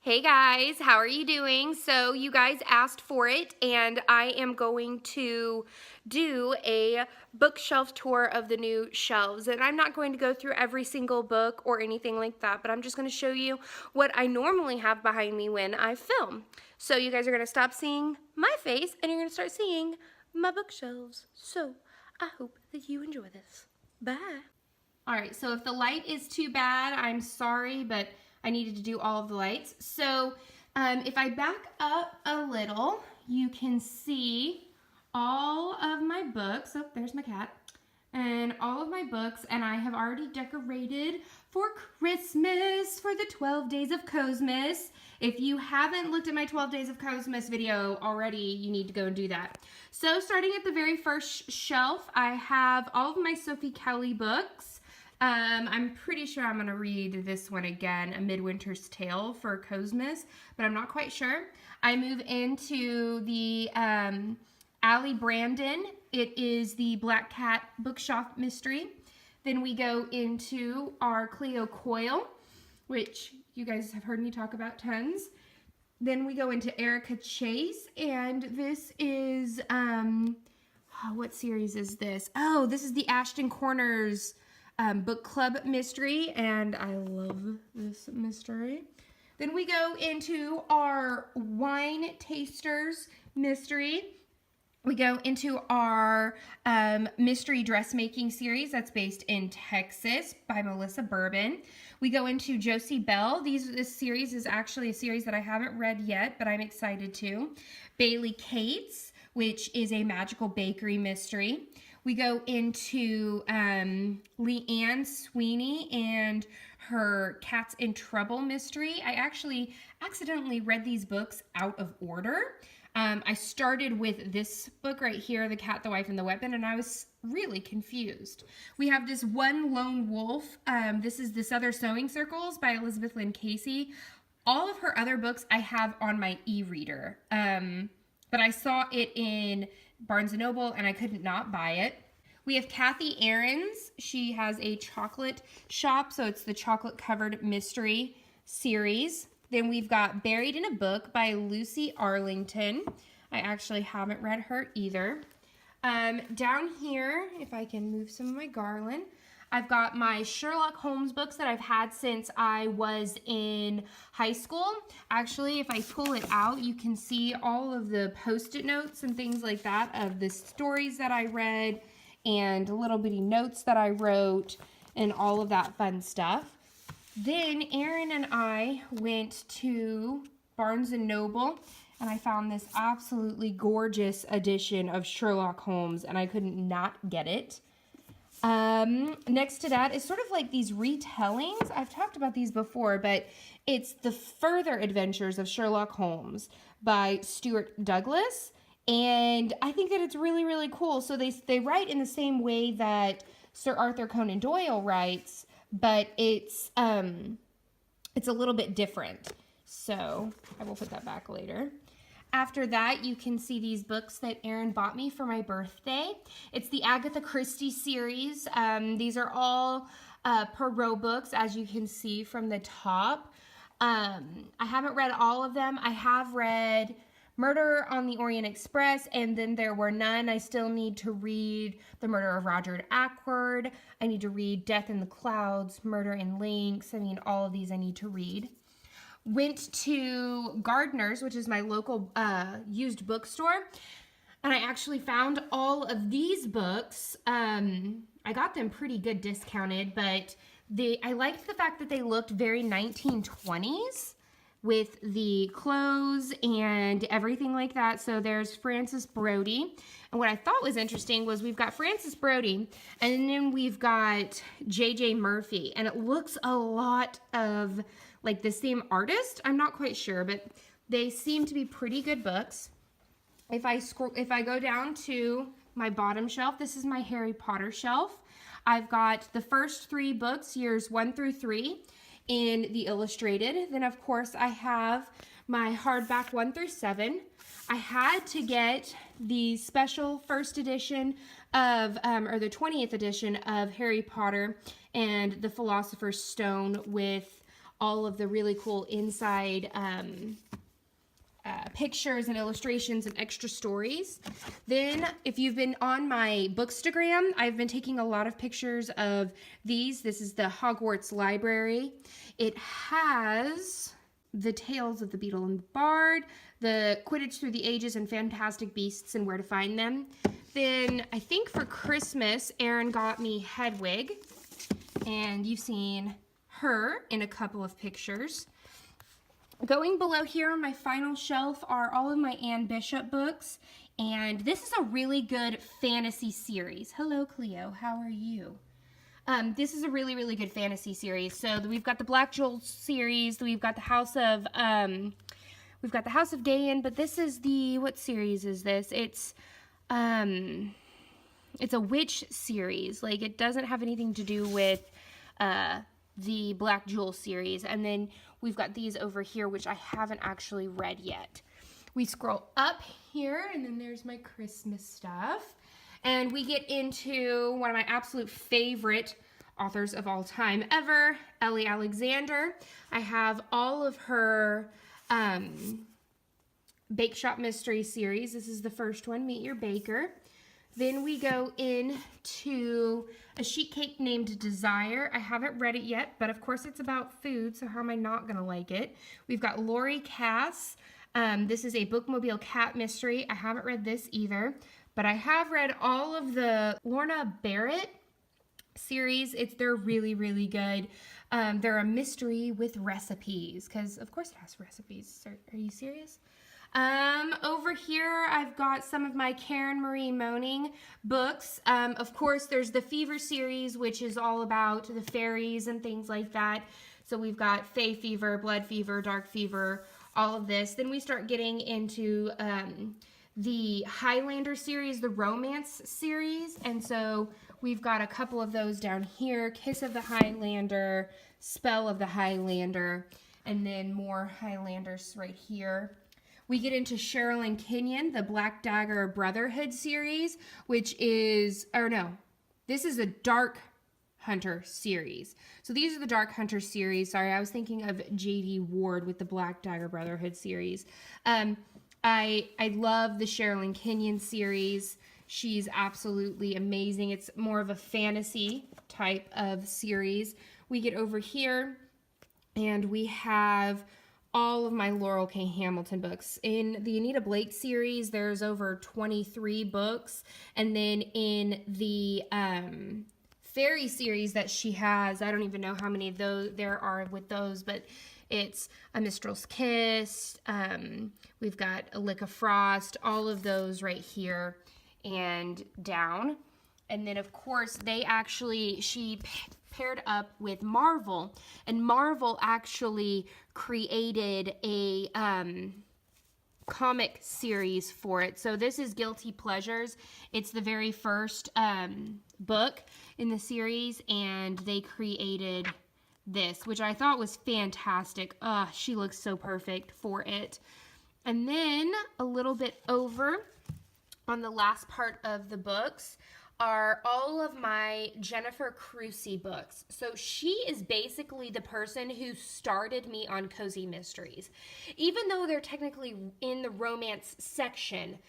Hey guys, how are you doing? So you guys asked for it and I am going to do a bookshelf tour of the new shelves, and I'm not going to go through every single book or anything like that, but I'm just going to show you what I normally have behind me when I film. So you guys are going to stop seeing my face and you're going to start seeing my bookshelves. So I hope that you enjoy this. Bye. Alright, so if the light is too bad, I'm sorry, but I needed to do all of the lights. So if I back up a little, you can see all of my books. Oh, there's my cat. And all of my books, and I have already decorated for Christmas for the 12 Days of Cosmos. If you haven't looked at my 12 Days of Cosmos video already, you need to go and do that. So starting at the very first shelf, I have all of my Sophie Kelly books. I'm pretty sure I'm going to read this one again, A Midwinter's Tale for Cosmos, but I'm not quite sure. I move into the Allie Brandon. It is the Black Cat Bookshelf Mystery. Then we go into our Cleo Coyle, which you guys have heard me talk about tons. Then we go into Erica Chase, and this is, what series is this? Oh, this is the Ashton Corners book club mystery, and I love this mystery. Then we go into our wine tasters mystery. We go into our mystery dressmaking series that's based in Texas by Melissa Bourbon. We go into Josie Bell. This series is actually a series that I haven't read yet, but I'm excited to. Bailey Cates, which is a magical bakery mystery. We go into Leanne Sweeney and her Cats in Trouble mystery. I actually accidentally read these books out of order. I started with this book right here, The Cat, the Wife, and the Weapon, and I was really confused. We have this One Lone Wolf. This is This Other Sewing Circles by Elizabeth Lynn Casey. All of her other books I have on my e-reader, but I saw it in Barnes & Noble, and I couldn't not buy it. We have Kathy Aarons. She has a chocolate shop, so it's the chocolate covered mystery series. Then we've got Buried in a Book by Lucy Arlington. I actually haven't read her either. Down here, if I can move some of my garland, I've got my Sherlock Holmes books that I've had since I was in high school. Actually, if I pull it out, you can see all of the Post-it notes and things like that of the stories that I read and little bitty notes that I wrote and all of that fun stuff. Then Erin and I went to Barnes & Noble and I found this absolutely gorgeous edition of Sherlock Holmes, and I couldn't not get it. Next to that is sort of like these retellings. I've talked about these before, but it's The Further Adventures of Sherlock Holmes by Stuart Douglas. And I think that it's really, really cool. So they write in the same way that Sir Arthur Conan Doyle writes, but it's a little bit different. So I will put that back later. After that, you can see these books that Erin bought me for my birthday. It's the Agatha Christie series. These are all Perrault books, as you can see from the top. I haven't read all of them. I have read Murder on the Orient Express, and Then There Were None. I still need to read The Murder of Roger Ackroyd. I need to read Death in the Clouds, Murder in Lynx. I mean, all of these I need to read. Went to Gardner's, which is my local used bookstore, and I actually found all of these books. I got them pretty good discounted, but I liked the fact that they looked very 1920s with the clothes and everything like that. So there's Frances Brodie, and what I thought was interesting was we've got Frances Brodie, and then we've got J.J. Murphy, and it looks a lot of like the same artist. I'm not quite sure, but they seem to be pretty good books. If I go down to my bottom shelf, this is my Harry Potter shelf. I've got the first 3 books, years 1 through 3, in the illustrated. Then of course I have my hardback 1 through 7. I had to get the special first edition of, or the 20th edition of Harry Potter and the Philosopher's Stone with all of the really cool inside pictures and illustrations and extra stories. Then if you've been on my Bookstagram, I've been taking a lot of pictures of these. This is the Hogwarts Library. It has the Tales of the Beetle and the Bard, the Quidditch Through the Ages, and Fantastic Beasts and Where to Find Them. Then I think for Christmas, Erin got me Hedwig, and you've seen her in a couple of pictures. Going below here on my final shelf are all of my Anne Bishop books, and this is a really good fantasy series. Hello, Cleo. How are you? This is a really, really good fantasy series. So we've got the Black Jewel series. We've got the House of Gayan, but this is what series is this? It's a witch series. Like, it doesn't have anything to do with the Black Jewel series. And then we've got these over here, which I haven't actually read yet. We scroll up here, and then there's my Christmas stuff. And we get into one of my absolute favorite authors of all time ever, Ellie Alexander. I have all of her Bake Shop Mystery series. This is the first one, Meet Your Baker. Then we go into a sheet cake named Desire. I haven't read it yet, but of course it's about food, so how am I not going to like it? We've got Lori Cass. This is a Bookmobile cat mystery. I haven't read this either, but I have read all of the Lorna Barrett series. They're really, really good. They're a mystery with recipes, because of course it has recipes. Are you serious? Over here, I've got some of my Karen Marie Moaning books. Of course, there's the Fever series, which is all about the fairies and things like that. So we've got Fae Fever, Blood Fever, Dark Fever, all of this. Then we start getting into the Highlander series, the romance series. And so we've got a couple of those down here. Kiss of the Highlander, Spell of the Highlander, and then more Highlanders right here. We get into Sherilyn Kenyon, the Black Dagger Brotherhood series, which is, this is a Dark Hunter series. So these are the Dark Hunter series. Sorry, I was thinking of J.D. Ward with the Black Dagger Brotherhood series. I love the Sherilyn Kenyon series. She's absolutely amazing. It's more of a fantasy type of series. We get over here, and we have all of my Laurel K. Hamilton books. In the Anita Blake series, there's over 23 books. And then in the fairy series that she has, I don't even know how many of those there are with those, but it's A Mistral's Kiss. We've got A Lick of Frost, all of those right here and down. And then, of course, she paired up with Marvel, and Marvel actually created a comic series for it. So this is Guilty Pleasures. It's the very first book in the series, and they created this, which I thought was fantastic. She looks so perfect for it. And then a little bit over on the last part of the books are all of my Jennifer Crusie books. So she is basically the person who started me on cozy mysteries. Even though they're technically in the romance section,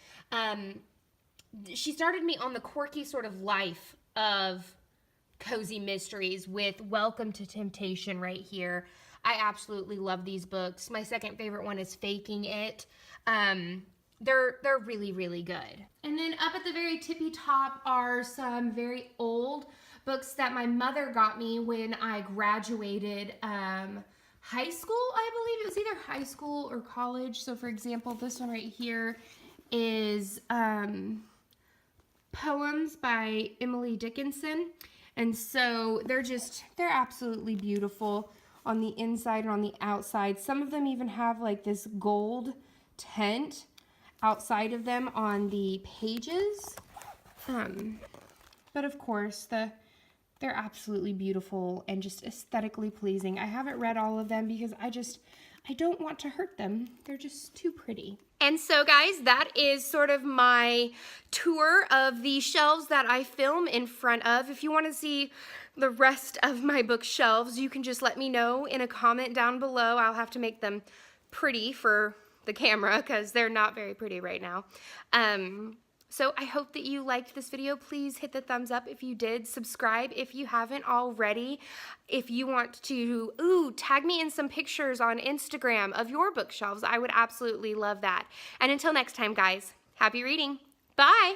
she started me on the quirky sort of life of cozy mysteries with Welcome to Temptation right here. I absolutely love these books. My second favorite one is Faking It. They're really, really good. And then up at the very tippy top are some very old books that my mother got me when I graduated high school, I believe. It was either high school or college. So for example, this one right here is poems by Emily Dickinson. And so they're absolutely beautiful on the inside and on the outside. Some of them even have like this gold tint outside of them on the pages. But of course, they're absolutely beautiful and just aesthetically pleasing. I haven't read all of them because I don't want to hurt them. They're just too pretty. And so guys, that is sort of my tour of the shelves that I film in front of. If you want to see the rest of my bookshelves, you can just let me know in a comment down below. I'll have to make them pretty for the camera because they're not very pretty right now. So I hope that you liked this video. Please hit the thumbs up if you did. Subscribe if you haven't already. If you want to, tag me in some pictures on Instagram of your bookshelves. I would absolutely love that. And until next time, guys, happy reading. Bye.